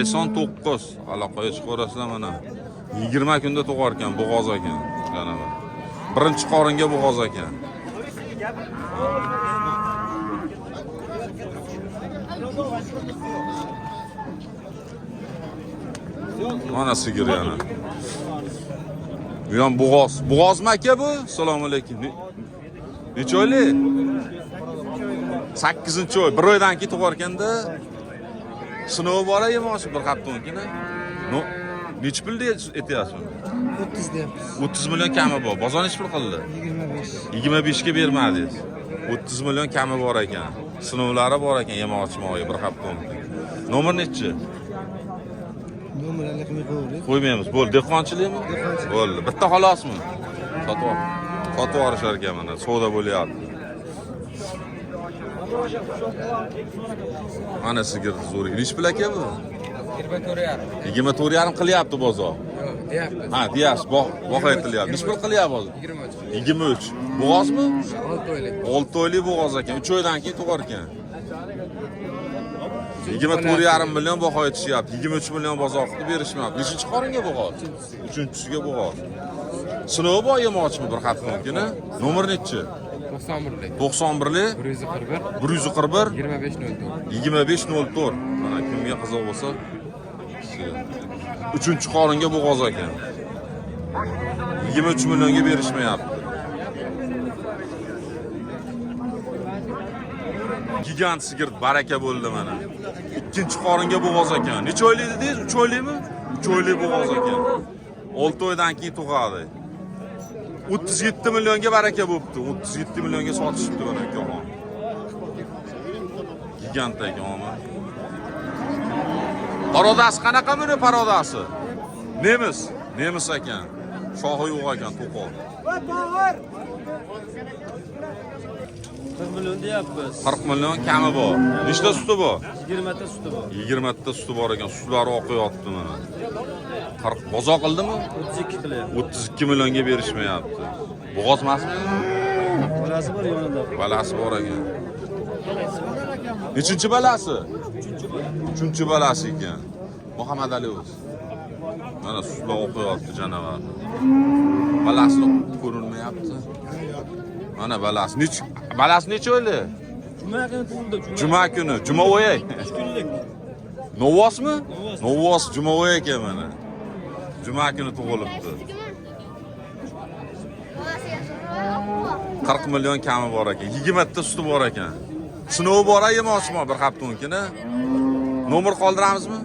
Son 9 aloqaga chiqarasizlar mana. 20 kunda tug'ar ekan, bo'g'oz ekan. Janob. Birinchi qoringa bo'g'oz ekan. Mana sigir yana. Bu ham bo'g'oz. Bo'g'ozmi aka bu? Assalomu alaykum. Necha oylik? 8-oy. 1 oydan keyin tug'ar ekanda. Sinov bor yemoqchi bir haftadan keyin. No, necha pul aytyapsiz? 30 deyapmiz. 30 million kami bor. Bozor necha pul qildi? 25. 25 ga bermadingiz. 30 million kami bor ekan. Sinovlari bor ekan yemoqchimoyi bir haftadan keyin. Nomer nechi? Nomerlarni qo'ymaymiz. Qo'ymaymiz. Bo'ldi, dehqonchilikmi? Bo'ldi. Bitta xolosmi? Sotib olishar ekan mana, savdo bo'lyapti. Mana sigir zo'r. Nech pul aka bu? 24,5. 24,5 qilyapti bozor. Yo'q, deyapmiz. Ha, deyapsiz, baho aytilyapti. Nech pul qilyapti hozir? 23. 23. Bo'g'ozmi? 6 oylik. 6 oylik bo'g'oz ekan. 3 oydan keyin tug'ar ekan. 24,5 million baho aytishyapti. 23 million bozor qilib berishmayapti. Nechinchi qoringa bo'g'oz? 3-chisiga bo'g'oz. Sinovi bor yemoqchimi bir haftadan keyin? Nomer nechi? 91lik. 91lik 141 141 2504. 2504. Mana kimga qiziq bo'lsa, 3-chi qoringa bo'g'oz ekan. 23 millionga berishmayapti. Gigant sigir baraka bo'ldi mana. 2-chi qoringa bo'g'oz ekan. Necha oylik dedingiz? 3 oylikmi? 3 oylik bo'g'oz ekan. 6 oydan keyin tug'adi. 37 millionga baraka bo'libdi. 37 millionga sotishibdi mana akaxon. Gigant ekan. Parodasi qanaqa buni parodasi? Nemis ekan. Shohi yo'q ekan, to'qol. 40 million deyapmiz. 40 million kami bor. Nechta suti bor? 20 ta suti bor. 20 ta suti bor ekan. Sutlari oqayapti mana. 40 bozor qildimi? 32 qilyapti. 32 millionga berishmayapti. Bo'g'oz emasmi? Bolasi bor yonida. Balasi bor ekan. Nechinchi balasi? 3-chi balasi ekan. Muhammad Ali o'zi. Mana sutlar oqayapti janavar. Balasi ko'rinmayapti. Mana balasi. Balasi necha oylik? Juma kuni tug'ildi. Juma kuni. Juma o'yi. 3 kunlik. Novvosmi? Novvos juma o'yi ekan mana. Juma kuni tug'ilibdi. 40 million kami bor ekan. 20 ta suti bor ekan. Sinov bor yemoqchimi bir haftadan keyin? Nomer qoldiramizmi?